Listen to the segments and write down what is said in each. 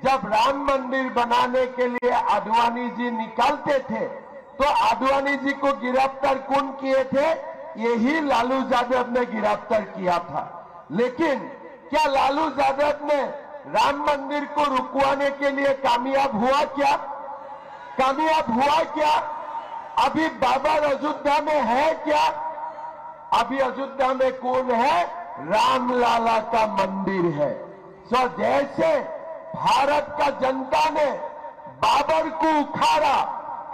जब राम मंदिर बनाने के लिए आडवाणी जी निकलते थे तो आडवाणी जी को गिरफ्तार कौन किए थे? यही लालू यादव ने गिरफ्तार किया था। लेकिन क्या लालू यादव ने राम मंदिर को रुकवाने के लिए कामयाब हुआ क्या? कामयाब हुआ क्या? अभी बाबर अयोध्या में है क्या? अभी अयोध्या में कौन है? रामलाला का मंदिर है। सो जैसे भारत का जनता ने बाबर को उखाड़ा,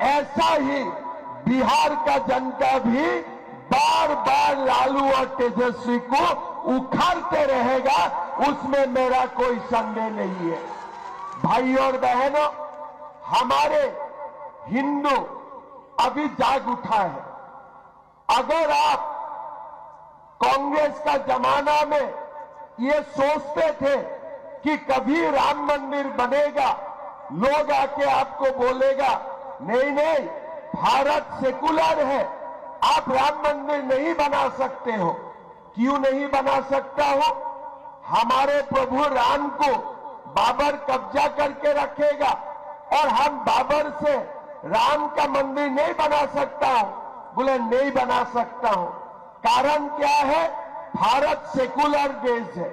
ऐसा ही बिहार का जनता भी बार बार लालू और तेजस्वी को उखाड़ते रहेगा, उसमें मेरा कोई संदेह नहीं है। भाई और बहनों, हमारे हिंदू अभी जाग उठा है। अगर आप कांग्रेस का जमाना में ये सोचते थे कि कभी राम मंदिर बनेगा, लोग आके आपको बोलेगा नहीं नहीं, भारत सेकुलर है, आप राम मंदिर नहीं बना सकते हो। क्यों नहीं बना सकता हो? हमारे प्रभु राम को बाबर कब्जा करके रखेगा और हम बाबर से राम का मंदिर नहीं बना सकता हूं। बोले नहीं बना सकता हूं। कारण क्या है? भारत सेकुलर देश है।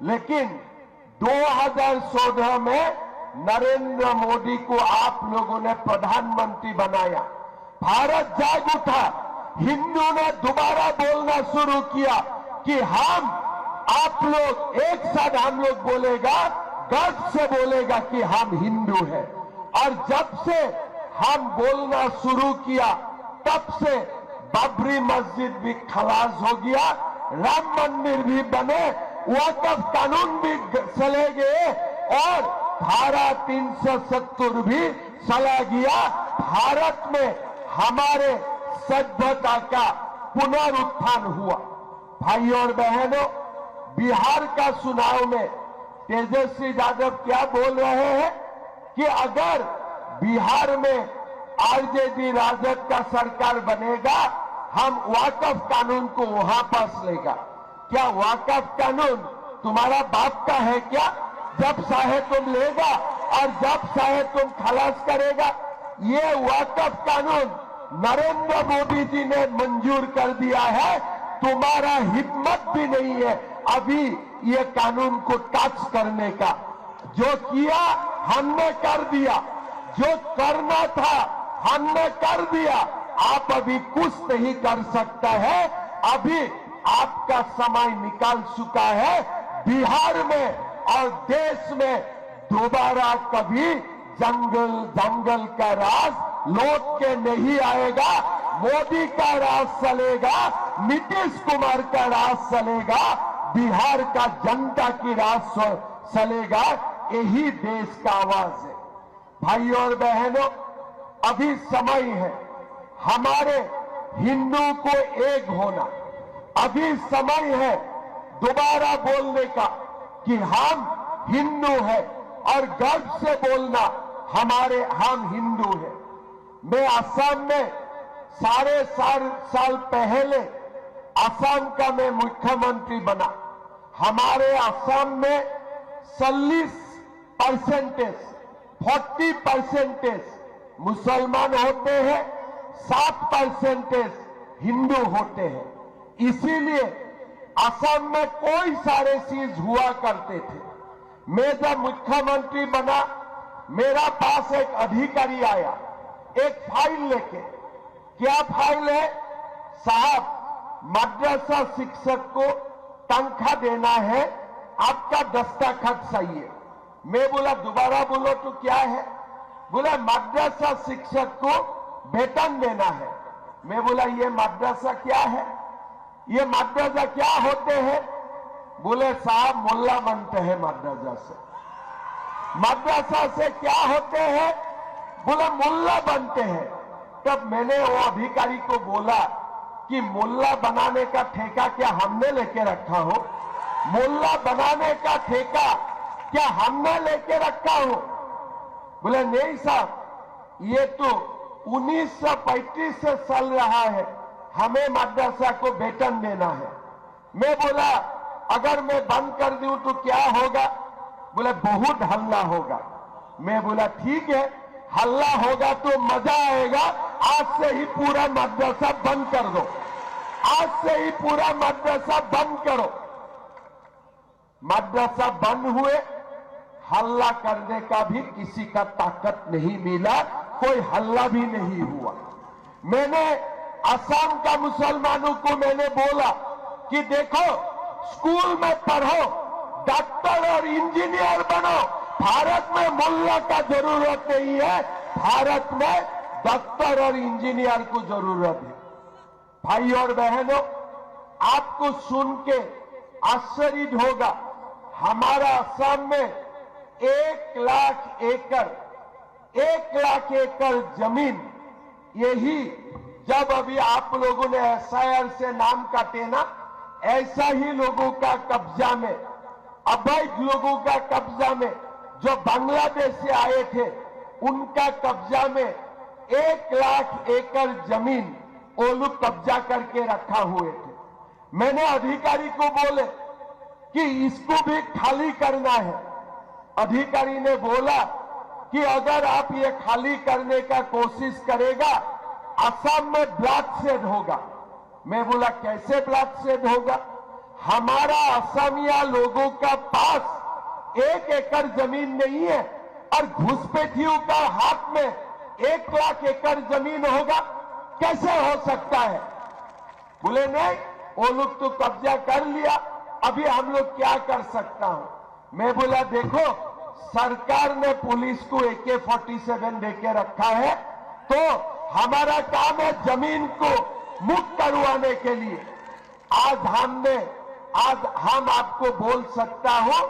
लेकिन 2014 में नरेंद्र मोदी को आप लोगों ने प्रधानमंत्री बनाया। भारत जाग उठा, हिंदू ने दोबारा बोलना शुरू किया कि हम, आप लोग एक साथ हम लोग बोलेगा, गर्व से बोलेगा कि हम हिंदू हैं। और जब से हम बोलना शुरू किया तब से बाबरी मस्जिद भी खलास हो गया, राम मंदिर भी बने, वक्फ कानून भी चले गए और धारा 370 भी चला गया। भारत में हमारे सभ्यता का पुनरुत्थान हुआ। भाई और बहनों, बिहार का चुनाव में तेजस्वी यादव क्या बोल रहे हैं कि अगर बिहार में आरजेडी राजद का सरकार बनेगा, हम वक्फ कानून को वापस लेगा। क्या वक्फ कानून तुम्हारा बाप का है क्या? जब चाहे तुम लेगा और जब चाहे तुम खलास करेगा। ये वक्फ कानून नरेंद्र मोदी जी ने मंजूर कर दिया है। तुम्हारा हिम्मत भी नहीं है अभी ये कानून को टच करने का। जो किया हमने कर दिया, जो करना था हमने कर दिया। आप अभी कुछ नहीं कर सकता है। अभी आपका समय निकल चुका है। बिहार में और देश में दोबारा कभी जंगल का राज लौट के नहीं आएगा। मोदी का राज चलेगा, नीतीश कुमार का राज चलेगा, बिहार का जनता की राज चलेगा। यही देश का आवाज है। भाई और बहनों, अभी समय है हमारे हिंदू को एक होना। अभी समय है दोबारा बोलने का कि हम हिंदू हैं और गर्व से बोलना हम हिंदू हैं। मैं असम में साढ़े 4 साल पहले असम का मैं मुख्यमंत्री बना। हमारे असम में 40% मुसलमान होते हैं, 7% हिंदू होते हैं। इसीलिए असम में कोई सारे चीज हुआ करते थे। मैं जब मुख्यमंत्री बना, मेरा पास एक अधिकारी आया एक फाइल लेके। क्या फाइल है? साहब, मदरसा शिक्षक को तनख्वाह देना है, आपका दस्तखत चाहिए। मैं बोला दोबारा बोलो तो क्या है? बोला मदरसा शिक्षक को वेतन देना है। मैं बोला ये मदरसा क्या है? ये मदरसा क्या होते हैं? बोले साहब मुल्ला बनते हैं मदरसा से। मदरसा से क्या होते हैं? बोला मुल्ला बनते हैं। तब मैंने वो अधिकारी को बोला कि मुल्ला बनाने का ठेका क्या हमने लेके रखा हो? मुल्ला बनाने का ठेका क्या हमने लेके रखा हो? बोले नहीं साहब, ये तो 1935 से चल रहा है, हमें मदरसा को वेतन देना है। मैं बोला अगर मैं बंद कर दूं तो क्या होगा? बोले बहुत हल्ला होगा। मैं बोला ठीक है, हल्ला होगा तो मजा आएगा, आज से ही पूरा मदरसा बंद कर दो, आज से ही पूरा मदरसा बंद करो। मदरसा बंद हुए, हल्ला करने का भी किसी का ताकत नहीं मिला, कोई हल्ला भी नहीं हुआ। मैंने असम का मुसलमानों को मैंने बोला कि देखो, स्कूल में पढ़ो, डॉक्टर और इंजीनियर बनो, भारत में मुल्ला का जरूरत नहीं है, भारत में डॉक्टर और इंजीनियर को जरूरत है। भाई और बहनों, आपको सुन के आश्चर्य होगा, हमारा असम में 1 लाख एकड़ जमीन, यही जब अभी आप लोगों ने एसआईआर से नाम काटे ना, ऐसा ही लोगों का कब्जा में, अवैध लोगों का कब्जा में, जो बांग्लादेश से आए थे उनका कब्जा में 1 लाख एकड़ जमीन वो लोग कब्जा करके रखा हुए थे। मैंने अधिकारी को बोले कि इसको भी खाली करना है। अधिकारी ने बोला कि अगर आप ये खाली करने का कोशिश करेगा, असम में ब्लॉकसेड होगा। मैं बोला कैसे ब्लॉकसेड होगा? हमारा असमिया लोगों का पास 1 एकड़ जमीन नहीं है और घुसपैठियों का हाथ में 1 लाख एकड़ जमीन होगा, कैसे हो सकता है? बोले नहीं, वो लोग तो कब्जा कर लिया, अभी हम लोग क्या कर सकता हूं? मैं बोला देखो, सरकार ने पुलिस को AK-47 देके रखा है, तो हमारा काम है जमीन को मुक्त करवाने के लिए। आज हम आपको बोल सकता हूं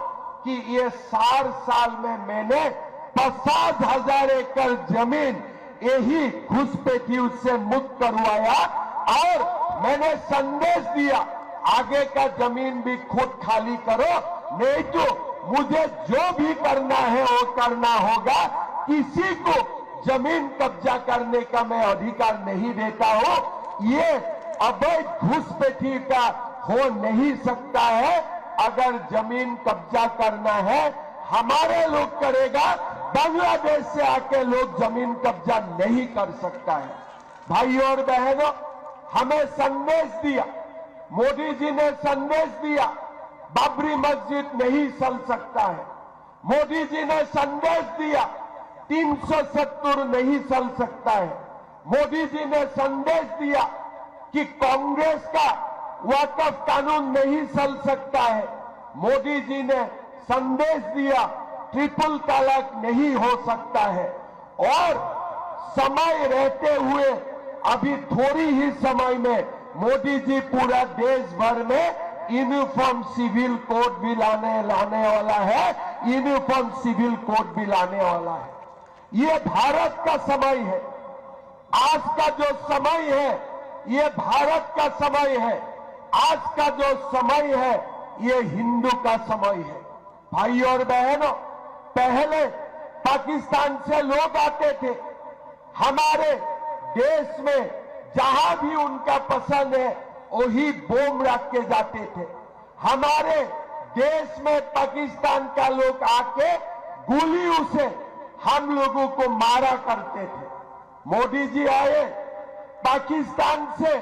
कि ये 4 साल में मैंने 50,000 एकड़ जमीन यही घुसपैठियों से मुक्त करवाया और मैंने संदेश दिया, आगे का जमीन भी खुद खाली करो, नहीं तो मुझे जो भी करना है वो करना होगा। किसी को जमीन कब्जा करने का मैं अधिकार नहीं देता हूं। ये अवैध घुसपैठी का हो नहीं सकता है। अगर जमीन कब्जा करना है, हमारे लोग करेगा, बांग्लादेश से आके लोग जमीन कब्जा नहीं कर सकता है। भाइयों और बहनों, हमें संदेश दिया, मोदी जी ने संदेश दिया, बाबरी मस्जिद नहीं चल सकता है। मोदी जी ने संदेश दिया, 370 नहीं चल सकता है। मोदी जी ने संदेश दिया कि कांग्रेस का वक्फ कानून नहीं चल सकता है। मोदी जी ने संदेश दिया, ट्रिपल तलाक नहीं हो सकता है। और समय रहते हुए अभी थोड़ी ही समय में मोदी जी पूरा देश भर में यूनिफॉर्म सिविल कोड भी लाने वाला है, यूनिफॉर्म सिविल कोड भी लाने वाला है। ये भारत का समय है। आज का जो समय है ये भारत का समय है। आज का जो समय है ये हिंदू का समय है। भाइयों और बहनों, पहले पाकिस्तान से लोग आते थे, हमारे देश में जहां भी उनका पसंद है वही बोम रख के जाते थे। हमारे देश में पाकिस्तान का लोग आके गोलियों से हम लोगों को मारा करते थे। मोदी जी आए, पाकिस्तान से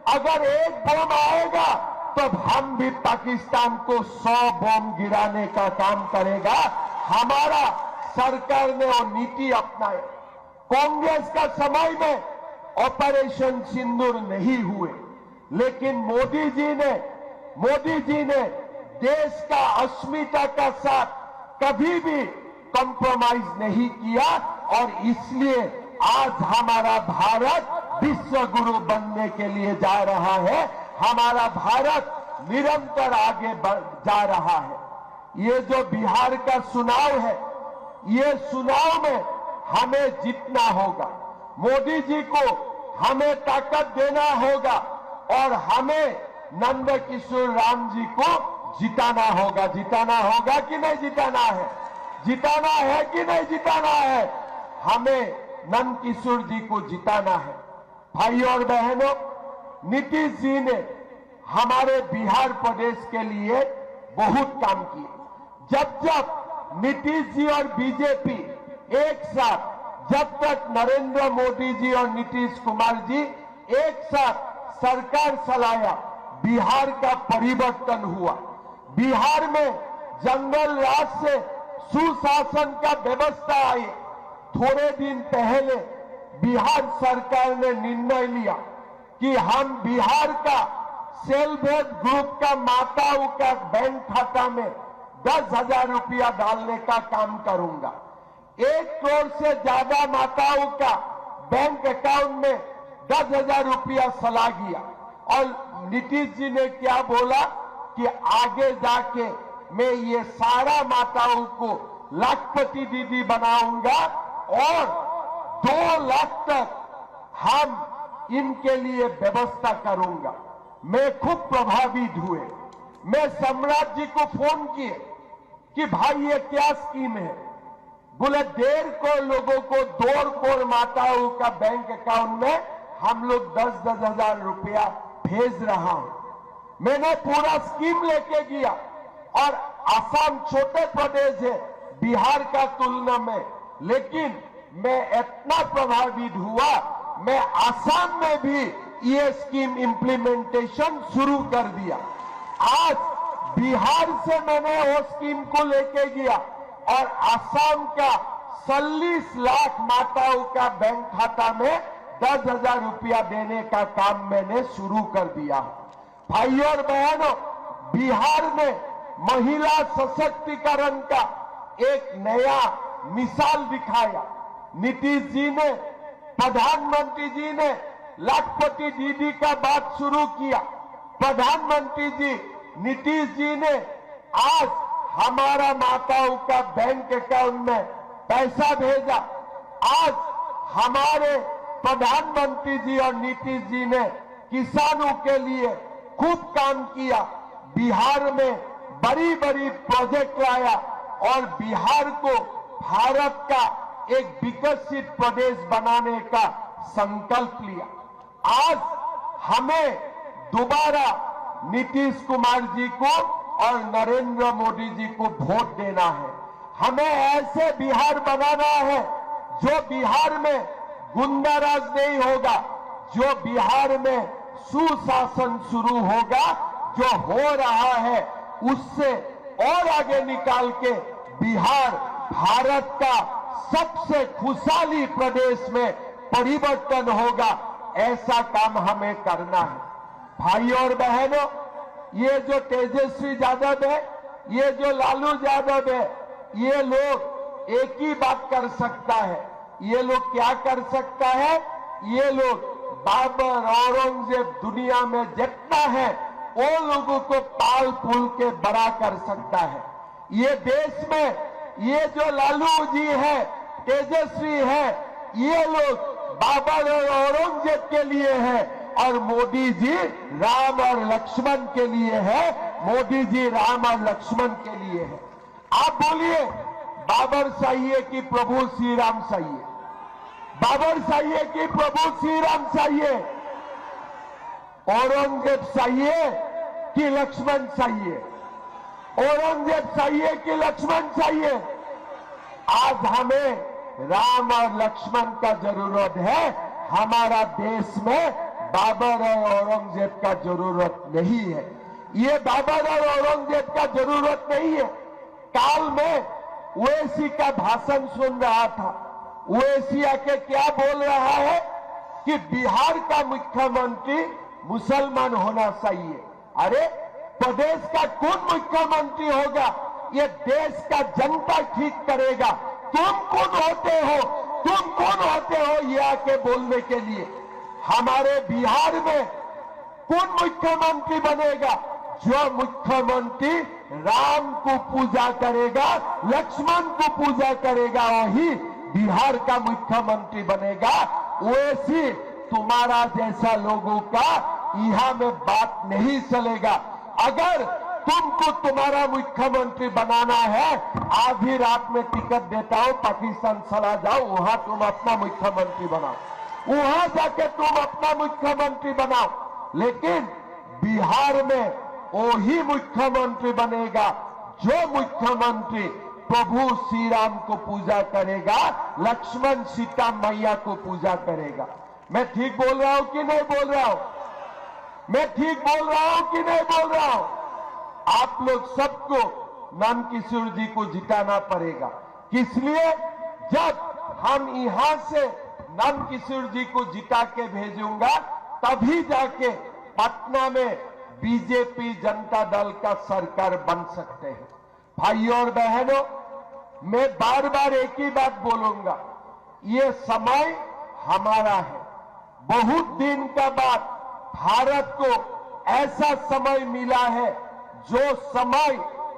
अगर एक बम आएगा तो हम भी पाकिस्तान को 100 बम गिराने का काम करेगा। हमारा सरकार ने वो नीति अपनाई। कांग्रेस का समय में ऑपरेशन सिंदूर नहीं हुए, लेकिन मोदी जी ने देश का अस्मिता का साथ कभी भी कॉम्प्रोमाइज नहीं किया और इसलिए आज हमारा भारत विश्व गुरु बनने के लिए जा रहा है। हमारा भारत निरंतर आगे जा रहा है। ये जो बिहार का चुनाव है, ये चुनाव में हमें जीतना होगा। मोदी जी को हमें ताकत देना होगा और हमें नंद किशोर राम जी को जिताना होगा। जिताना होगा कि नहीं जिताना है? जिताना है कि नहीं जिताना है? हमें नंद किशोर जी को जिताना है। भाइयों और बहनों, नीतीश जी ने हमारे बिहार प्रदेश के लिए बहुत काम किए। जब नीतीश जी और बीजेपी एक साथ, जब तक नरेंद्र मोदी जी और नीतीश कुमार जी एक साथ सरकार चलाया, बिहार का परिवर्तन हुआ। बिहार में जंगल राज से सुशासन का व्यवस्था आई। थोड़े दिन पहले बिहार सरकार ने निर्णय लिया कि हम बिहार का सेल्फ हेल्प ग्रुप का माताओं का बैंक खाता में 10,000 रुपया डालने का काम करूंगा। 1 करोड़ से ज्यादा माताओं का बैंक अकाउंट में 10,000 रुपया चला गया। और नीतीश जी ने क्या बोला कि आगे जाके मैं ये सारा माताओं को लाखपति दीदी बनाऊंगा और 2 लाख तक हम इनके लिए व्यवस्था करूंगा। मैं खूब प्रभावित हुए। मैं सम्राट जी को फोन किए कि भाई ये क्या स्कीम है। बोले 1.5 करोड़ लोगों को 2 करोड़ माताओं का बैंक अकाउंट में हम लोग 10-10 हजार रुपया भेज रहा हूं। मैंने पूरा स्कीम लेके गया और आसाम छोटे प्रदेश है बिहार का तुलना में, लेकिन मैं इतना प्रभावित हुआ, मैं आसाम में भी ये स्कीम इंप्लीमेंटेशन शुरू कर दिया। आज बिहार से मैंने वो स्कीम को लेके गया और आसाम का 40 लाख माताओं का बैंक खाता में 10,000 रुपया देने का काम मैंने शुरू कर दिया। भाइयों और बहनों, बिहार में महिला सशक्तिकरण का एक नया मिसाल दिखाया। नीतीश जी ने, प्रधानमंत्री जी ने लाखपति दीदी का बात शुरू किया। प्रधानमंत्री जी, नीतीश जी ने आज हमारा माताओं का बैंक अकाउंट में पैसा भेजा। आज हमारे प्रधानमंत्री जी और नीतीश जी ने किसानों के लिए खूब काम किया। बिहार में बड़ी बड़ी प्रोजेक्ट लाया और बिहार को भारत का एक विकसित प्रदेश बनाने का संकल्प लिया। आज हमें दोबारा नीतीश कुमार जी को और नरेंद्र मोदी जी को वोट देना है। हमें ऐसे बिहार बनाना है जो बिहार में गुंडाराज नहीं होगा, जो बिहार में सुशासन शुरू होगा, जो हो रहा है उससे और आगे निकाल के बिहार भारत का सबसे खुशहाली प्रदेश में परिवर्तन होगा। ऐसा काम हमें करना है। भाइयों और बहनों, ये जो तेजस्वी यादव है, ये जो लालू यादव है, ये लोग एक ही बात कर सकता है। ये लोग क्या कर सकता है? ये लोग बाबर, औरंगजेब, दुनिया में जितना है वो लोगों को पाल फूल के बड़ा कर सकता है। ये देश में ये जो लालू जी है, तेजस्वी है, ये लोग बाबर और औरंगजेब के लिए है और मोदी जी राम और लक्ष्मण के लिए है। मोदी जी राम और लक्ष्मण के लिए है। आप बोलिए, बाबर चाहिए कि प्रभु श्री राम चाहिए? बाबर चाहिए कि प्रभु श्री राम चाहिए? औरंगजेब चाहिए कि लक्ष्मण चाहिए? औरंगजेब चाहिए कि लक्ष्मण चाहिए? आज हमें राम और लक्ष्मण का जरूरत है। हमारा देश में बाबर और औरंगजेब का जरूरत नहीं है। ये बाबर और औरंगजेब का जरूरत नहीं है। काल में ओवैसी का भाषण सुन रहा था। ओवैसी आके क्या बोल रहा है कि बिहार का मुख्यमंत्री मुसलमान होना चाहिए। अरे, प्रदेश का कौन मुख्यमंत्री होगा? ये देश का जनता ठीक करेगा। तुम कौन होते हो? तुम कौन होते हो ये आके बोलने के लिए? हमारे बिहार में कौन मुख्यमंत्री बनेगा? जो मुख्यमंत्री राम को पूजा करेगा, लक्ष्मण को पूजा करेगा, वही बिहार का मुख्यमंत्री बनेगा। वैसे तुम्हारा जैसा लोगों का यहाँ में बात नहीं चलेगा। अगर तुमको तुम्हारा मुख्यमंत्री बनाना है, आधी रात में टिकट देता हूं, पाकिस्तान चला जाओ, वहां तुम अपना मुख्यमंत्री बनाओ, वहां जाके तुम अपना मुख्यमंत्री बनाओ। लेकिन बिहार में वही मुख्यमंत्री बनेगा जो मुख्यमंत्री प्रभु श्री राम को पूजा करेगा, लक्ष्मण सीता मैया को पूजा करेगा। मैं ठीक बोल रहा हूं कि नहीं बोल रहा हूं? मैं ठीक बोल रहा हूं कि नहीं बोल रहा हूं? आप लोग सबको नंदकिशोर जी को जिताना पड़ेगा। किस लिए? जब हम यहां से नंदकिशोर जी को जिता के भेजूंगा, तभी जाके पटना में बीजेपी जनता दल का सरकार बन सकते हैं। भाइयों और बहनों, मैं बार बार एक ही बात बोलूंगा, ये समय हमारा है। बहुत दिन का बाद भारत को ऐसा समय मिला है, जो समय,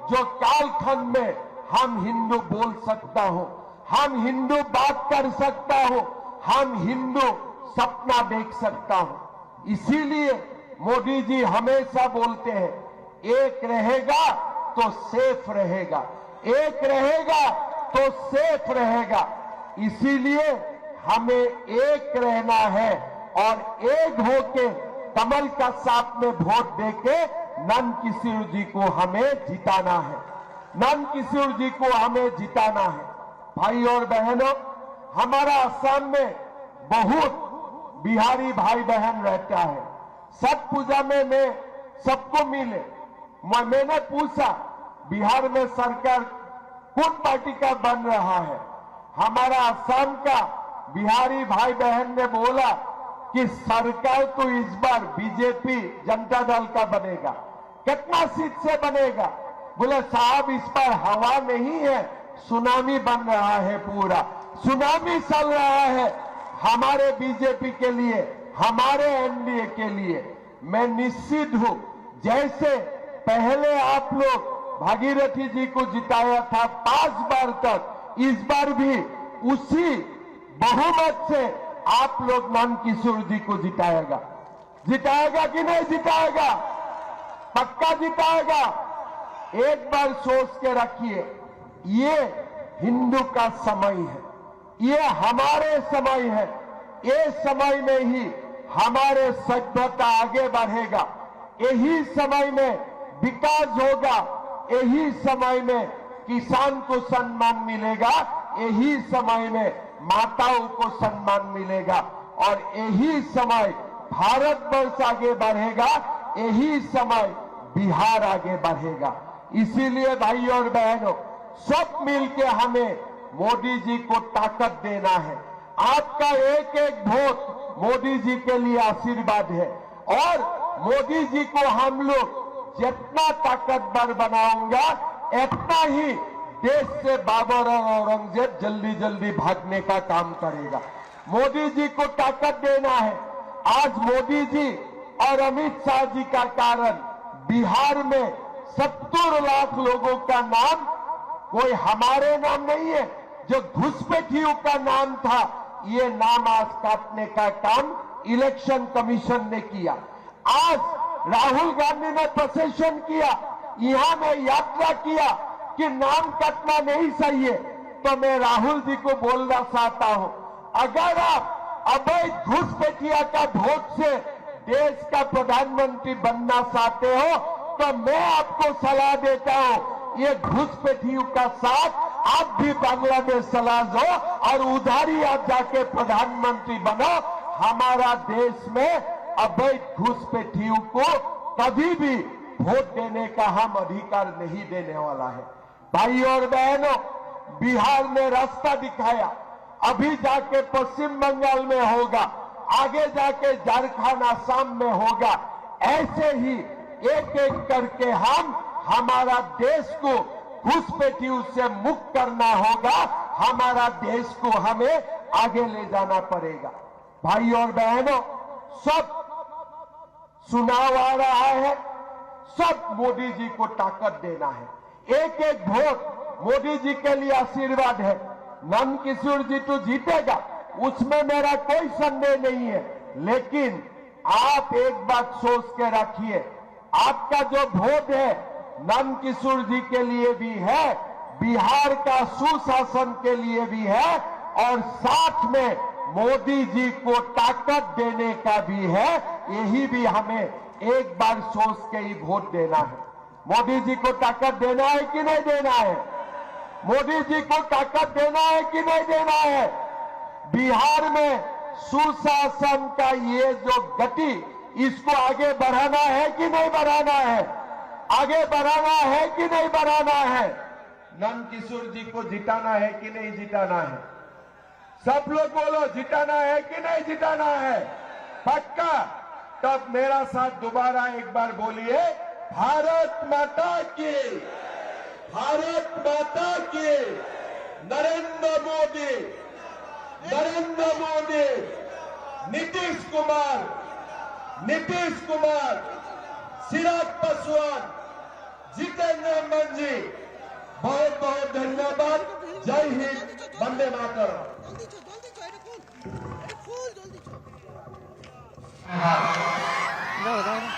जो कालखंड में हम हिंदू बोल सकता हो, हम हिंदू बात कर सकता हो, हम हिंदू सपना देख सकता हो। इसीलिए मोदी जी हमेशा बोलते हैं, एक रहेगा तो सेफ रहेगा, एक रहेगा तो सेफ रहेगा। इसीलिए हमें एक रहना है और एक होके कमल का साथ में वोट देके नंदकिशोर जी को हमें जिताना है, नंदकिशोर जी को हमें जिताना है। भाई और बहनों, हमारा असम में बहुत बिहारी भाई बहन रहता है। छठ पूजा में मैं सबको मिले, मैंने पूछा बिहार में सरकार कौन पार्टी का बन रहा है? हमारा असम का बिहारी भाई बहन ने बोला कि सरकार तो इस बार बीजेपी जनता दल का बनेगा। कितना सीट से बनेगा? बोले साहब इस बार हवा नहीं है, सुनामी बन रहा है, पूरा सुनामी चल रहा है हमारे बीजेपी के लिए, हमारे एनडीए के लिए। मैं निश्चित हूं, जैसे पहले आप लोग भागीरथी जी को जिताया था 5 बार तक, इस बार भी उसी बहुमत से आप लोग नंदकिशोर जी को जिताएगा। जिताएगा कि नहीं जिताएगा? पक्का जिताएगा। एक बार सोच के रखिए, ये हिंदू का समय है, ये हमारे समय है। ये समय में ही हमारे सभ्यता आगे बढ़ेगा, यही समय में विकास होगा, यही समय में किसान को सम्मान मिलेगा, यही समय में माताओं को सम्मान मिलेगा और यही समय भारतवर्ष आगे बढ़ेगा, यही समय बिहार आगे बढ़ेगा। इसीलिए भाइयों और बहनों, सब मिलके हमें मोदी जी को ताकत देना है। आपका एक एक वोट मोदी जी के लिए आशीर्वाद है और मोदी जी को हम लोग जितना ताकतवर बनाऊंगा, इतना ही देश से बाबर और औरंगजेब जल्दी जल्दी भागने का काम करेगा। मोदी जी को ताकत देना है। आज मोदी जी और अमित शाह जी का कारण बिहार में 70 लाख लोगों का नाम कोई हमारे नाम नहीं है, जो घुसपैठियों का नाम था, ये नाम आज काटने का काम इलेक्शन कमीशन ने किया। आज राहुल गांधी ने प्रोसेशन किया, यहां मैं यात्रा किया कि नाम कटना नहीं सही है। तो मैं राहुल जी को बोलना चाहता हूं, अगर आप अवैध घुसपैठिया का वोट से देश का प्रधानमंत्री बनना चाहते हो, तो मैं आपको सलाह देता हूं, ये घुसपैठियों का साथ आप भी बांग्लादेश चला जाओ और उधार ही आप जाके प्रधानमंत्री बनो। हमारा देश में अवैध घुसपैठियों को कभी भी वोट देने का हम अधिकार नहीं देने वाला है। भाइयों और बहनों, बिहार ने रास्ता दिखाया, अभी जाके पश्चिम बंगाल में होगा, आगे जाके झारखंड असम में होगा। ऐसे ही एक एक करके हम हमारा देश को घुसपैठियों से मुक्त करना होगा, हमारा देश को हमें आगे ले जाना पड़ेगा। भाइयों और बहनों, सब चुनाव आ रहा है, सब मोदी जी को ताकत देना है। एक एक वोट मोदी जी के लिए आशीर्वाद है। नंदकिशोर जी तो जीतेगा, उसमें मेरा कोई संदेह नहीं है, लेकिन आप एक बात सोच के रखिए, आपका जो वोट है नंदकिशोर जी के लिए भी है, बिहार का सुशासन के लिए भी है और साथ में मोदी जी को ताकत देने का भी है। यही भी हमें एक बार सोच के ही वोट देना है। मोदी जी को ताकत देना है कि नहीं देना है? मोदी जी को ताकत देना है कि नहीं देना है? बिहार में सुशासन का ये जो गति, इसको आगे बढ़ाना है कि नहीं बढ़ाना है? आगे बढ़ाना है कि नहीं बढ़ाना है? नंदकिशोर जी को जिताना है कि नहीं जिताना है? सब लोग बोलो, जिताना है कि नहीं जिताना है? पक्का? तब मेरा साथ दोबारा एक बार बोलिए, भारत माता की, भारत माता की, नरेंद्र मोदी, नरेंद्र मोदी, नीतीश कुमार, नीतीश कुमार, चिराग पासवान, जितेंद्र मंझी। बहुत बहुत धन्यवाद। जय हिंद, वंदे मातरम। দাও দাও